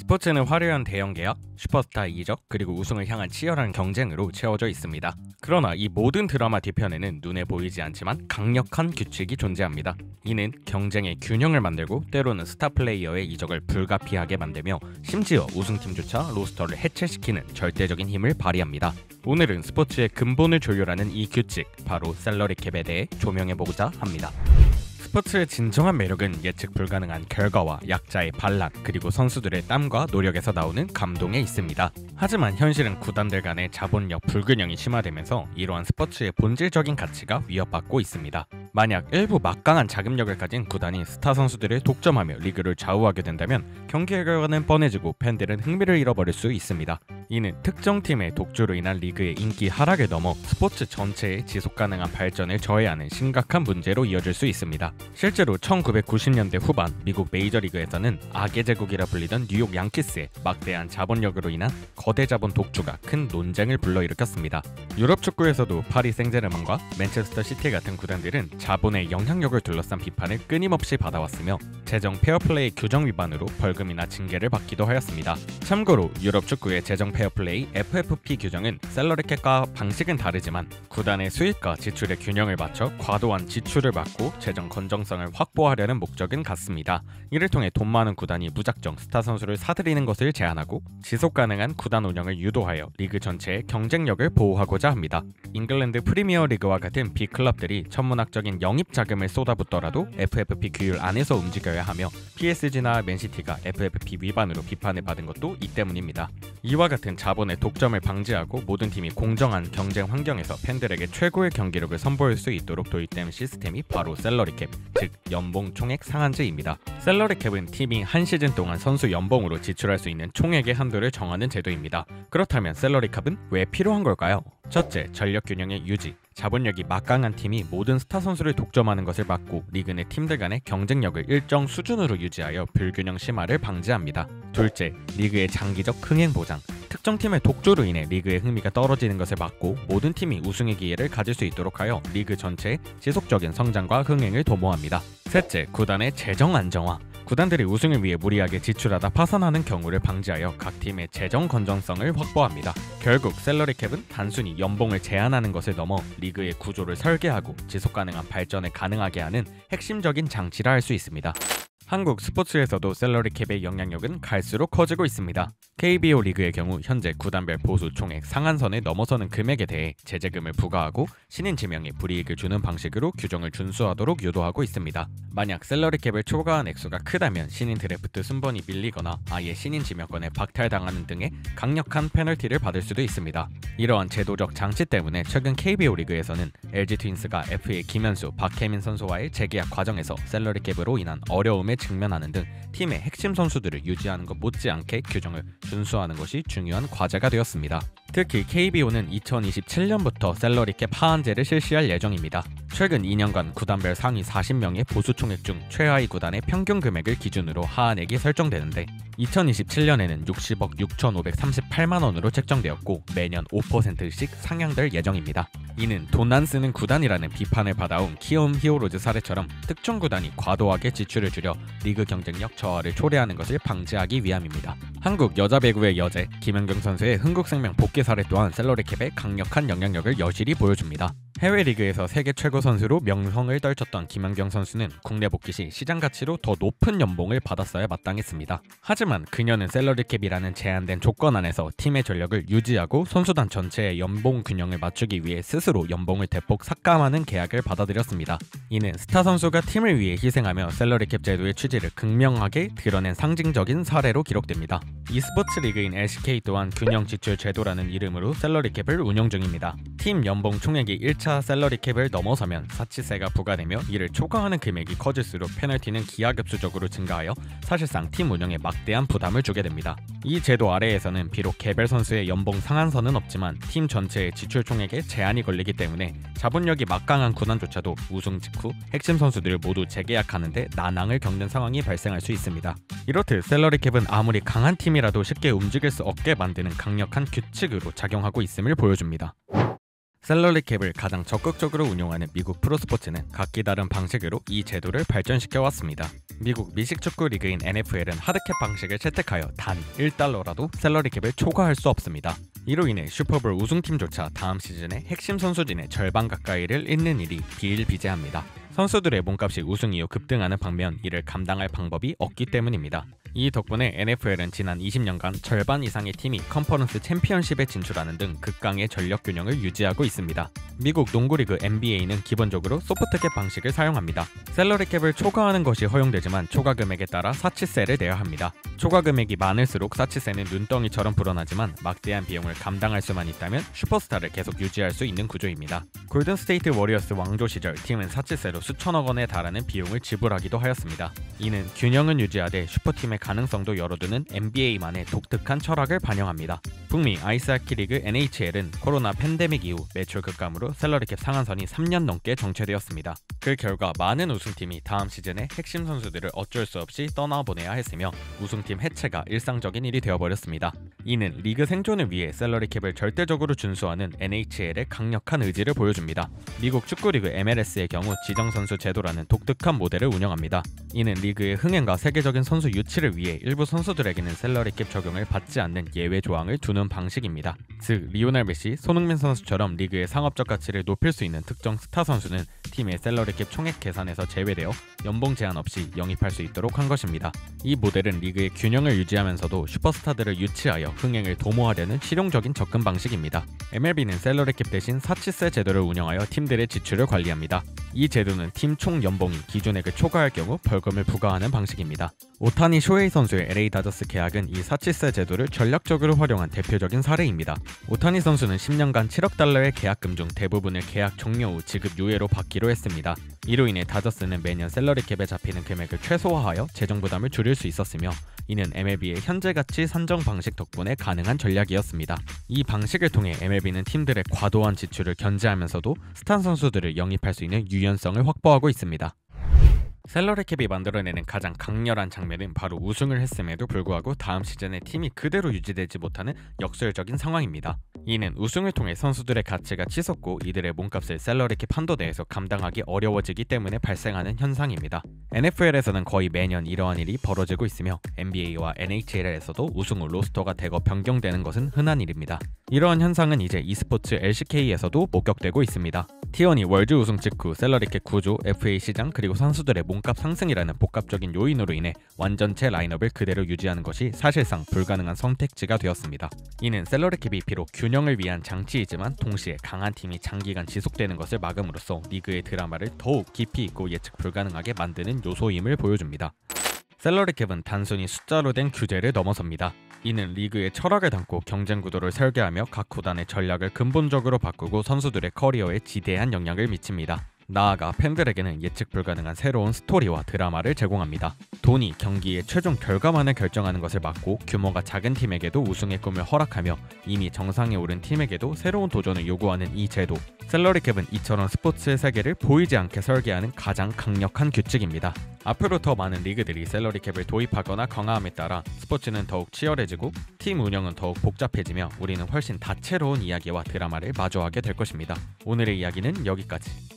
스포츠는 화려한 대형 계약, 슈퍼스타 이적, 그리고 우승을 향한 치열한 경쟁으로 채워져 있습니다. 그러나 이 모든 드라마 뒤편에는 눈에 보이지 않지만 강력한 규칙이 존재합니다. 이는 경쟁의 균형을 만들고 때로는 스타 플레이어의 이적을 불가피하게 만들며 심지어 우승팀조차 로스터를 해체시키는 절대적인 힘을 발휘합니다. 오늘은 스포츠의 근본을 조율하는 이 규칙, 바로 셀러리 캡에 대해 조명해보고자 합니다. 스포츠의 진정한 매력은 예측 불가능한 결과와 약자의 반란, 그리고 선수들의 땀과 노력에서 나오는 감동에 있습니다. 하지만 현실은 구단들 간의 자본력 불균형이 심화되면서 이러한 스포츠의 본질적인 가치가 위협받고 있습니다. 만약 일부 막강한 자금력을 가진 구단이 스타 선수들을 독점하며 리그를 좌우하게 된다면 경기 결과는 뻔해지고 팬들은 흥미를 잃어버릴 수 있습니다. 이는 특정 팀의 독주로 인한 리그의 인기 하락을 넘어 스포츠 전체의 지속가능한 발전을 저해하는 심각한 문제로 이어질 수 있습니다. 실제로 1990년대 후반 미국 메이저리그에서는 악의 제국이라 불리던 뉴욕 양키스의 막대한 자본력으로 인한 거대 자본 독주가 큰 논쟁을 불러일으켰습니다. 유럽 축구에서도 파리 생제르맹과 맨체스터 시티 같은 구단들은 자본의 영향력을 둘러싼 비판을 끊임없이 받아왔으며 재정 페어플레이 규정 위반으로 벌금이나 징계를 받기도 하였습니다. 참고로 유럽 축구의 재정 페어플레이 FFP 규정은 셀러리캡과 방식은 다르지만 구단의 수익과 지출의 균형을 맞춰 과도한 지출을 막고 재정 건정성을 확보하려는 목적은 같습니다. 이를 통해 돈 많은 구단이 무작정 스타 선수를 사들이는 것을 제한하고 지속 가능한 구단 운영을 유도하여 리그 전체의 경쟁력을 보호하고자 합니다. 잉글랜드 프리미어 리그와 같은 B클럽들이 천문학적인 영입 자금을 쏟아붓더라도 FFP 규율 안에서 움직여야 하며 PSG나 맨시티가 FFP 위반으로 비판을 받은 것도 이 때문입니다. 이와 같은 자본의 독점을 방지하고 모든 팀이 공정한 경쟁 환경에서 팬들에게 최고의 경기력을 선보일 수 있도록 도입된 시스템이 바로 셀러리캡, 즉 연봉 총액 상한제입니다. 셀러리캡은 팀이 한 시즌 동안 선수 연봉으로 지출할 수 있는 총액의 한도를 정하는 제도입니다. 그렇다면 셀러리캡은 왜 필요한 걸까요? 첫째, 전력 균형의 유지. 자본력이 막강한 팀이 모든 스타 선수를 독점하는 것을 막고 리그 내 팀들 간의 경쟁력을 일정 수준으로 유지하여 불균형 심화를 방지합니다. 둘째, 리그의 장기적 흥행 보장. 특정 팀의 독주로 인해 리그의 흥미가 떨어지는 것을 막고 모든 팀이 우승의 기회를 가질 수 있도록 하여 리그 전체의 지속적인 성장과 흥행을 도모합니다. 셋째, 구단의 재정 안정화. 구단들이 우승을 위해 무리하게 지출하다 파산하는 경우를 방지하여 각 팀의 재정 건전성을 확보합니다. 결국 셀러리캡은 단순히 연봉을 제한하는 것을 넘어 리그의 구조를 설계하고 지속가능한 발전을 가능하게 하는 핵심적인 장치라 할 수 있습니다. 한국 스포츠에서도 셀러리캡의 영향력은 갈수록 커지고 있습니다. KBO 리그의 경우 현재 구단별 보수 총액 상한선을 넘어서는 금액에 대해 제재금을 부과하고 신인 지명에 불이익을 주는 방식으로 규정을 준수하도록 유도하고 있습니다. 만약 셀러리캡을 초과한 액수가 크다면 신인 드래프트 순번이 밀리거나 아예 신인 지명권을 박탈당하는 등의 강력한 페널티를 받을 수도 있습니다. 이러한 제도적 장치 때문에 최근 KBO 리그에서는 LG 트윈스가 FA 김현수, 박혜민 선수와의 재계약 과정에서 셀러리캡으로 인한 어려움에 직면하는 등 팀의 핵심 선수들을 유지하는 것 못지않게 규정을 준수하는 것이 중요한 과제가 되었습니다. 특히 KBO는 2027년부터 셀러리캡 하한제를 실시할 예정입니다. 최근 2년간 구단별 상위 40명의 보수 총액 중 최하위 구단의 평균 금액을 기준으로 하한액이 설정되는데 2027년에는 60억 6,538만 원으로 책정되었고 매년 5%씩 상향될 예정입니다. 이는 돈 안 쓰는 구단이라는 비판을 받아온 키움 히어로즈 사례처럼 특정 구단이 과도하게 지출을 줄여 리그 경쟁력 저하를 초래하는 것을 방지하기 위함입니다. 한국 여자 배구의 여제 김연경 선수의 흥국생명 복귀 사례 또한 셀러리캡의 강력한 영향력을 여실히 보여줍니다. 해외 리그에서 세계 최고 선수로 명성을 떨쳤던 김연경 선수는 국내 복귀 시 시장 가치로 더 높은 연봉을 받았어야 마땅했습니다. 하지만 그녀는 셀러리캡이라는 제한된 조건 안에서 팀의 전력을 유지하고 선수단 전체의 연봉 균형을 맞추기 위해 스스로 연봉을 대폭 삭감하는 계약을 받아들였습니다. 이는 스타 선수가 팀을 위해 희생하며 셀러리캡 제도의 취지를 극명하게 드러낸 상징적인 사례로 기록됩니다. e스포츠 리그인 LCK 또한 균형 지출 제도라는 이름으로 셀러리캡을 운영 중입니다. 팀 연봉 총액이 1차 셀러리캡을 넘어서면 사치세가 부과되며 이를 초과하는 금액이 커질수록 페널티는 기하급수적으로 증가하여 사실상 팀 운영에 막대한 부담을 주게 됩니다. 이 제도 아래에서는 비록 개별 선수의 연봉 상한선은 없지만 팀 전체의 지출 총액에 제한이 걸리기 때문에 자본력이 막강한 구단조차도 우승 직후 핵심 선수들을 모두 재계약하는데 난항을 겪는 상황이 발생할 수 있습니다. 이렇듯 셀러리캡은 아무리 강한 팀이라도 쉽게 움직일 수 없게 만드는 강력한 규칙으로 작용하고 있음을 보여줍니다. 셀러리캡을 가장 적극적으로 운용하는 미국 프로스포츠는 각기 다른 방식으로 이 제도를 발전시켜 왔습니다. 미국 미식축구 리그인 NFL은 하드캡 방식을 채택하여 단 1달러라도 셀러리캡을 초과할 수 없습니다. 이로 인해 슈퍼볼 우승팀조차 다음 시즌에 핵심 선수진의 절반 가까이를 잃는 일이 비일비재합니다. 선수들의 몸값이 우승 이후 급등하는 반면 이를 감당할 방법이 없기 때문입니다. 이 덕분에 NFL은 지난 20년간 절반 이상의 팀이 컨퍼런스 챔피언십에 진출하는 등 극강의 전력 균형을 유지하고 있습니다. 미국 농구리그 NBA는 기본적으로 소프트캡 방식을 사용합니다. 셀러리캡을 초과하는 것이 허용되지만 초과 금액에 따라 사치세를 내야 합니다. 초과 금액이 많을수록 사치세는 눈덩이처럼 불어나지만 막대한 비용을 감당할 수만 있다면 슈퍼스타를 계속 유지할 수 있는 구조입니다. 골든스테이트 워리어스 왕조 시절 팀은 사치세로 수천억 원에 달하는 비용을 지불하기도 하였습니다. 이는 균형은 유지하되 슈퍼팀의 가능성도 열어두는 NBA만의 독특한 철학을 반영합니다. 북미 아이스하키 리그 NHL은 코로나 팬데믹 이후 매출 급감으로 셀러리캡 상한선이 3년 넘게 정체되었습니다. 그 결과 많은 우승팀이 다음 시즌에 핵심 선수들을 어쩔 수 없이 떠나보내야 했으며 우승팀 해체가 일상적인 일이 되어버렸습니다. 이는 리그 생존을 위해 셀러리캡을 절대적으로 준수하는 NHL의 강력한 의지를 보여줍니다. 미국 축구리그 MLS의 경우 지정선수 제도라는 독특한 모델을 운영합니다. 이는 리그의 흥행과 세계적인 선수 유치를 위해 일부 선수들에게는 셀러리캡 적용을 받지 않는 예외 조항을 두는 방식입니다. 즉 리오넬 메시, 손흥민 선수처럼 리그의 상업적 가치를 높일 수 있는 특정 스타 선수는 팀의 셀러리캡 총액 계산에서 제외되어 연봉 제한 없이 영입할 수 있도록 한 것입니다. 이 모델은 리그의 균형을 유지하면서도 슈퍼스타들을 유치하여 흥행을 도모하려는 실용적인 접근 방식입니다. MLB는 셀러리캡 대신 사치세 제도를 운영하여 팀들의 지출을 관리합니다. 이 제도는 팀 총 연봉이 기준액을 초과할 경우 벌금을 부과하는 방식입니다. 오타니 쇼헤이 선수의 LA 다저스 계약은 이 사치세 제도를 전략적으로 활용한 대표적인 사례입니다. 오타니 선수는 10년간 7억 달러의 계약금 중 대부분을 계약 종료 후 지급 유예로 받기로 했습니다. 이로 인해 다저스는 매년 셀러리캡에 잡히는 금액을 최소화하여 재정 부담을 줄일 수 있었으며 이는 MLB의 현재 가치 산정 방식 덕분에 가능한 전략이었습니다. 이 방식을 통해 MLB는 팀들의 과도한 지출을 견제하면서도 스타 선수들을 영입할 수 있는 유연성을 확보하고 있습니다. 셀러리캡이 만들어내는 가장 강렬한 장면은 바로 우승을 했음에도 불구하고 다음 시즌에 팀이 그대로 유지되지 못하는 역설적인 상황입니다. 이는 우승을 통해 선수들의 가치가 치솟고 이들의 몸값을 셀러리캡 한도 내에서 감당하기 어려워지기 때문에 발생하는 현상입니다. NFL에서는 거의 매년 이러한 일이 벌어지고 있으며 NBA와 NHL에서도 우승 후 로스터가 대거 변경되는 것은 흔한 일입니다. 이러한 현상은 이제 e스포츠 LCK에서도 목격되고 있습니다. T1이 월드 우승 직후 셀러리캡 구조, FA 시장 그리고 선수들의 몸값 상승이라는 복합적인 요인으로 인해 완전체 라인업을 그대로 유지하는 것이 사실상 불가능한 선택지가 되었습니다. 이는 셀러리캡이 비록 균형을 위한 장치이지만 동시에 강한 팀이 장기간 지속되는 것을 막음으로써 리그의 드라마를 더욱 깊이 있고 예측 불가능하게 만드는 요소임을 보여줍니다. 셀러리캡은 단순히 숫자로 된 규제를 넘어섭니다. 이는 리그의 철학을 담고 경쟁 구도를 설계하며 각 구단의 전략을 근본적으로 바꾸고 선수들의 커리어에 지대한 영향을 미칩니다. 나아가 팬들에게는 예측 불가능한 새로운 스토리와 드라마를 제공합니다. 돈이 경기의 최종 결과만을 결정하는 것을 막고 규모가 작은 팀에게도 우승의 꿈을 허락하며 이미 정상에 오른 팀에게도 새로운 도전을 요구하는 이 제도. 셀러리캡은 이처럼 스포츠의 세계를 보이지 않게 설계하는 가장 강력한 규칙입니다. 앞으로 더 많은 리그들이 셀러리캡을 도입하거나 강화함에 따라 스포츠는 더욱 치열해지고 팀 운영은 더욱 복잡해지며 우리는 훨씬 다채로운 이야기와 드라마를 마주하게 될 것입니다. 오늘의 이야기는 여기까지.